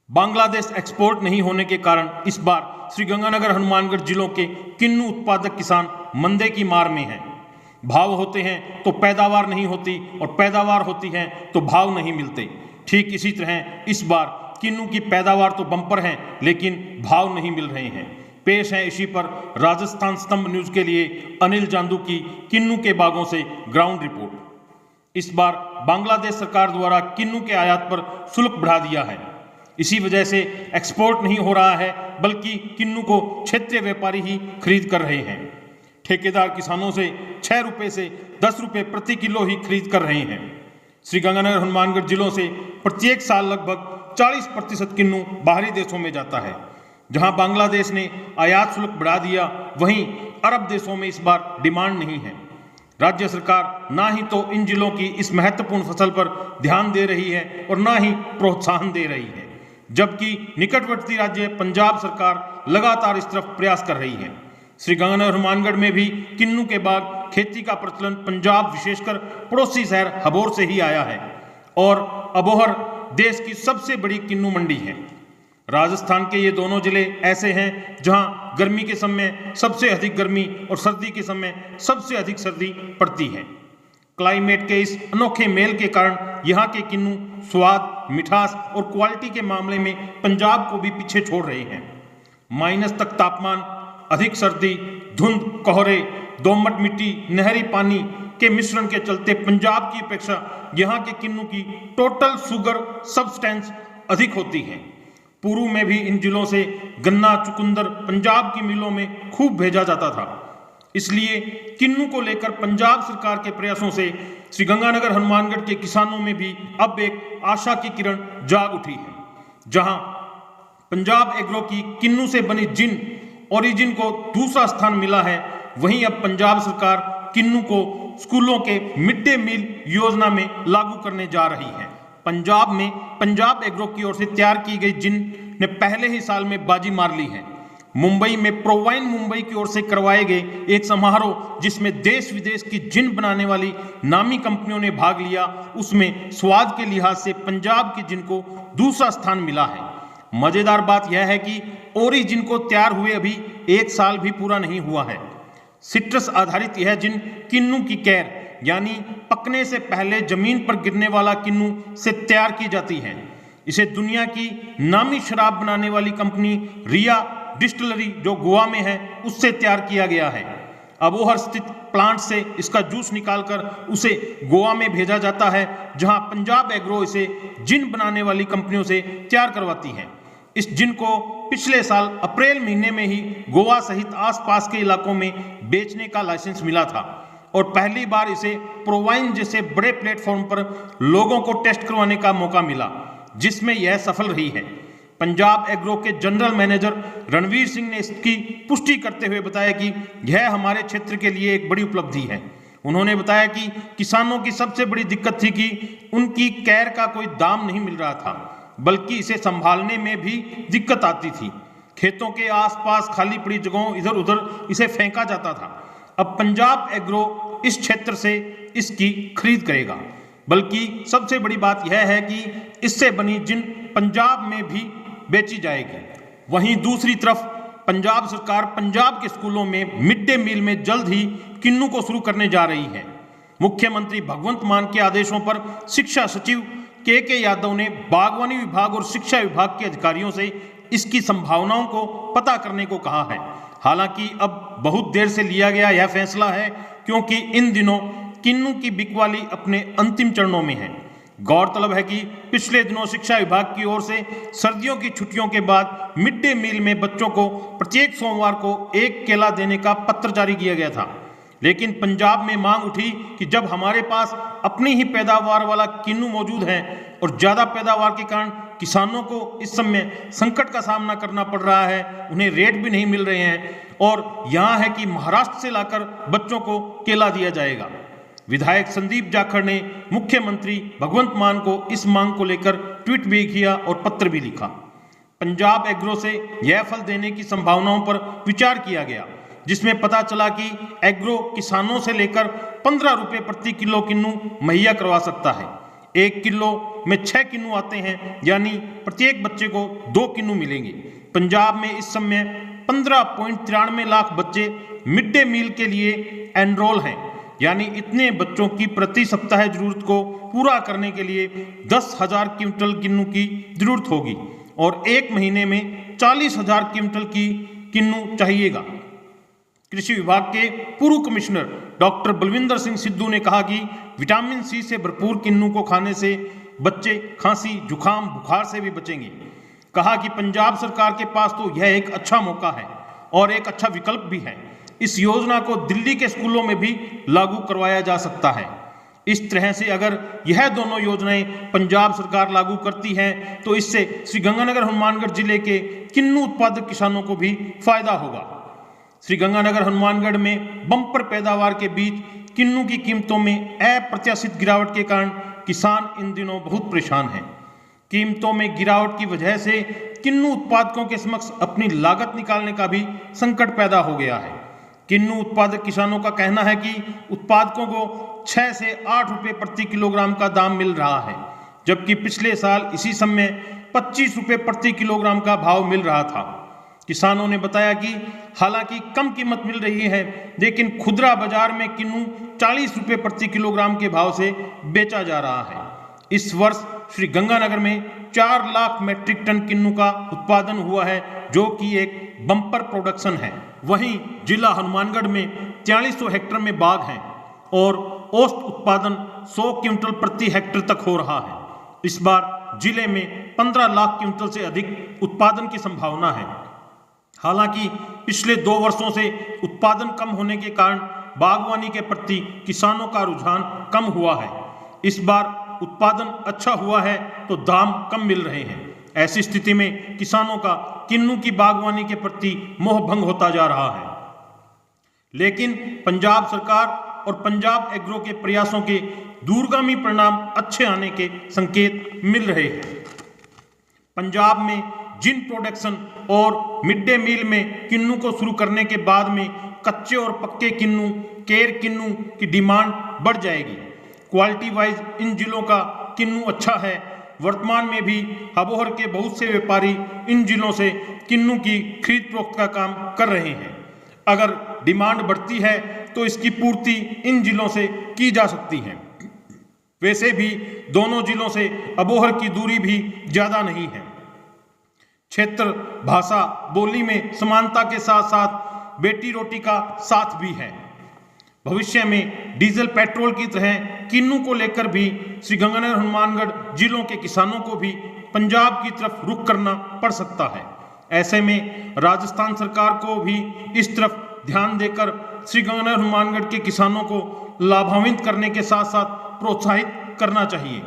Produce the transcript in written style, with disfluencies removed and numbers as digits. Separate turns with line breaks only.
Bangladesh export नहीं होने के कारण इस बार श्रीगंगानगर हनुमानगढ़ जिलों के किन्नू उत्पादक किसान मंदे की मार में हैं। भाव होते हैं तो पैदावार नहीं होती और पैदावार होती है तो भाव नहीं मिलते। ठीक इसी तरह इस बार किन्नू की पैदावार तो बम्पर है लेकिन भाव नहीं मिल रहे हैं। पेश है इसी पर राजस्थान स्तंभ न्यूज के लिए अनिल जांदू की किन्नू के बागों से ग्राउंड रिपोर्ट। इस बार बांग्लादेश सरकार द्वारा किन्नू के आयात पर शुल्क बढ़ा दिया है। इसी वजह से एक्सपोर्ट नहीं हो रहा है बल्कि किन्नू को क्षेत्रीय व्यापारी ही खरीद कर रहे हैं। ठेकेदार किसानों से 6 रुपये से 10 रुपये प्रति किलो ही खरीद कर रहे हैं। श्रीगंगानगर हनुमानगढ़ जिलों से प्रत्येक साल लगभग 40% किन्नू बाहरी देशों में जाता है। जहां बांग्लादेश ने आयात शुल्क बढ़ा दिया, वहीं अरब देशों में इस बार डिमांड नहीं है। राज्य सरकार ना ही तो इन जिलों की इस महत्वपूर्ण फसल पर ध्यान दे रही है और ना ही प्रोत्साहन दे रही है, जबकि निकटवर्ती राज्य पंजाब सरकार लगातार इस तरफ प्रयास कर रही है। श्रीगंगानगर हनुमानगढ़ में भी किन्नू के बाग खेती का प्रचलन पंजाब विशेषकर पड़ोसी शहर हबोर से ही आया है और अबोहर देश की सबसे बड़ी किन्नू मंडी है। राजस्थान के ये दोनों जिले ऐसे हैं जहां गर्मी के समय सबसे अधिक गर्मी और सर्दी के समय सबसे अधिक सर्दी पड़ती है। क्लाइमेट के इस अनोखे मेल के कारण यहाँ के किन्नू स्वाद, मिठास और क्वालिटी के मामले में पंजाब को भी पीछे छोड़ रहे हैं। माइनस तक तापमान, अधिक सर्दी, धुंध, कोहरे, दोमट मिट्टी, नहरी पानी के मिश्रण के चलते पंजाब की अपेक्षा यहाँ के किन्नू की टोटल शुगर सब्सटेंस अधिक होती है। पूर्व में भी इन जिलों से गन्ना, चुकंदर पंजाब की मिलों में खूब भेजा जाता था। इसलिए किन्नू को लेकर पंजाब सरकार के प्रयासों से श्रीगंगानगर हनुमानगढ़ के किसानों में भी अब एक आशा की किरण जाग उठी है। जहां पंजाब एग्रो की किन्नू से बनी जिन ओरिजिन को दूसरा स्थान मिला है, वहीं अब पंजाब सरकार किन्नू को स्कूलों के मिड डे मील योजना में लागू करने जा रही है। पंजाब में पंजाब एग्रो की ओर से तैयार की गई जिन ने पहले ही साल में बाजी मार ली है। मुंबई में प्रोवाइन मुंबई की ओर से करवाए गए एक समारोह जिसमें देश विदेश की जिन बनाने वाली नामी कंपनियों ने भाग लिया, उसमें स्वाद के लिहाज से पंजाब की जिन को दूसरा स्थान मिला है। मजेदार बात यह है कि ओरिजिन को तैयार हुए अभी 1 साल भी पूरा नहीं हुआ है। सिट्रस आधारित यह जिन किन्नू की कैर यानी पकने से पहले जमीन पर गिरने वाला किन्नू से तैयार की जाती है। इसे दुनिया की नामी शराब बनाने वाली कंपनी रिया डिस्टिलरी जो गोवा में है उससे तैयार किया गया है। अबोहर स्थित प्लांट से इसका जूस निकालकर उसे गोवा में भेजा जाता है, जहां पंजाब एग्रो इसे जिन बनाने वाली कंपनियों से तैयार करवाती है। इस जिन को पिछले साल अप्रैल महीने में ही गोवा सहित आसपास के इलाकों में बेचने का लाइसेंस मिला था और पहली बार इसे प्रोवाइन जैसे बड़े प्लेटफॉर्म पर लोगों को टेस्ट करवाने का मौका मिला, जिसमें यह सफल रही है। पंजाब एग्रो के जनरल मैनेजर रणवीर सिंह ने इसकी पुष्टि करते हुए बताया कि यह हमारे क्षेत्र के लिए एक बड़ी उपलब्धि है। उन्होंने बताया कि किसानों की सबसे बड़ी दिक्कत थी कि उनकी कैर का कोई दाम नहीं मिल रहा था, बल्कि इसे संभालने में भी दिक्कत आती थी। खेतों के आसपास खाली पड़ी जगहों इधर उधर इसे फेंका जाता था। अब पंजाब एग्रो इस क्षेत्र से इसकी खरीद करेगा। बल्कि सबसे बड़ी बात यह है कि इससे बनी जिन पंजाब में भी बेची जाएगी। वहीं दूसरी तरफ पंजाब सरकार पंजाब के स्कूलों में मिड डे मील में जल्द ही किन्नू को शुरू करने जा रही है। मुख्यमंत्री भगवंत मान के आदेशों पर शिक्षा सचिव के यादव ने बागवानी विभाग और शिक्षा विभाग के अधिकारियों से इसकी संभावनाओं को पता करने को कहा है। हालांकि अब बहुत देर से लिया गया यह फैसला है, क्योंकि इन दिनों किन्नू की बिकवाली अपने अंतिम चरणों में है। गौरतलब है कि पिछले दिनों शिक्षा विभाग की ओर से सर्दियों की छुट्टियों के बाद मिड डे मील में बच्चों को प्रत्येक सोमवार को 1 केला देने का पत्र जारी किया गया था। लेकिन पंजाब में मांग उठी कि जब हमारे पास अपनी ही पैदावार वाला किन्नू मौजूद है और ज़्यादा पैदावार के कारण किसानों को इस समय संकट का सामना करना पड़ रहा है, उन्हें रेट भी नहीं मिल रहे हैं और यहाँ है कि महाराष्ट्र से लाकर बच्चों को केला दिया जाएगा। विधायक संदीप जाखड़ ने मुख्यमंत्री भगवंत मान को इस मांग को लेकर ट्वीट भी किया और पत्र भी लिखा। पंजाब एग्रो से यह फल देने की संभावनाओं पर विचार किया गया, जिसमें पता चला कि एग्रो किसानों से लेकर 15 रुपये प्रति किलो किन्नू मुहैया करवा सकता है। 1 किलो में 6 किन्नू आते हैं, यानी प्रत्येक बच्चे को 2 किन्नू मिलेंगे। पंजाब में इस समय 15.93 लाख बच्चे मिड डे मील के लिए एनरोल हैं, यानी इतने बच्चों की प्रति सप्ताह जरूरत को पूरा करने के लिए 10,000 क्विंटल किन्नू की जरूरत होगी और 1 महीने में 40,000 क्विंटल की किन्नू चाहिएगा। कृषि विभाग के पूर्व कमिश्नर डॉक्टर बलविंदर सिंह सिद्धू ने कहा कि विटामिन सी से भरपूर किन्नू को खाने से बच्चे खांसी, जुखाम, बुखार से भी बचेंगे। कहा कि पंजाब सरकार के पास तो यह एक अच्छा मौका है और एक अच्छा विकल्प भी है। इस योजना को दिल्ली के स्कूलों में भी लागू करवाया जा सकता है। इस तरह से अगर यह दोनों योजनाएं पंजाब सरकार लागू करती है तो इससे श्रीगंगानगर हनुमानगढ़ जिले के किन्नू उत्पादक किसानों को भी फायदा होगा। श्रीगंगानगर हनुमानगढ़ में बम्पर पैदावार के बीच किन्नू की कीमतों में अप्रत्याशित गिरावट के कारण किसान इन दिनों बहुत परेशान हैं। कीमतों में गिरावट की वजह से किन्नू उत्पादकों के समक्ष अपनी लागत निकालने का भी संकट पैदा हो गया है। किन्नू उत्पादक किसानों का कहना है कि उत्पादकों को 6 से 8 रुपये प्रति किलोग्राम का दाम मिल रहा है, जबकि पिछले साल इसी समय 25 रुपये प्रति किलोग्राम का भाव मिल रहा था। किसानों ने बताया कि हालांकि कम कीमत मिल रही है, लेकिन खुदरा बाजार में किन्नू 40 रुपये प्रति किलोग्राम के भाव से बेचा जा रहा है। इस वर्ष श्रीगंगानगर में 4 लाख मैट्रिक टन किन्नू का उत्पादन हुआ है, जो कि एक बम्पर प्रोडक्शन है। वहीं जिला हनुमानगढ़ में 4300 हेक्टेयर में बाग हैं और औसत उत्पादन 100 क्विंटल प्रति हेक्टेयर तक हो रहा है। इस बार जिले में 15 लाख क्विंटल से अधिक उत्पादन की संभावना है। हालांकि पिछले 2 वर्षों से उत्पादन कम होने के कारण बागवानी के प्रति किसानों का रुझान कम हुआ है। इस बार उत्पादन अच्छा हुआ है तो दाम कम मिल रहे हैं। ऐसी स्थिति में किसानों का किन्नू की बागवानी के प्रति मोह भंग होता जा रहा है। लेकिन पंजाब सरकार और पंजाब एग्रो के प्रयासों के दूरगामी परिणाम अच्छे आने के संकेत मिल रहे हैं। पंजाब में जिन प्रोडक्शन और मिड डे मील में किन्नू को शुरू करने के बाद में कच्चे और पक्के किन्नू, केर किन्नू की डिमांड बढ़ जाएगी। क्वालिटी वाइज इन जिलों का किन्नू अच्छा है। वर्तमान में भी अबोहर के बहुत से व्यापारी इन जिलों से किन्नू की खरीद फरोख्त का काम कर रहे हैं। अगर डिमांड बढ़ती है तो इसकी पूर्ति इन जिलों से की जा सकती है। वैसे भी दोनों जिलों से अबोहर की दूरी भी ज़्यादा नहीं है। क्षेत्र, भाषा, बोली में समानता के साथ साथ बेटी रोटी का साथ भी है। भविष्य में डीजल पेट्रोल की तरह किन्नू को लेकर भी श्रीगंगानगर हनुमानगढ़ जिलों के किसानों को भी पंजाब की तरफ रुख करना पड़ सकता है। ऐसे में राजस्थान सरकार को भी इस तरफ ध्यान देकर श्रीगंगानगर हनुमानगढ़ के किसानों को लाभान्वित करने के साथ साथ प्रोत्साहित करना चाहिए।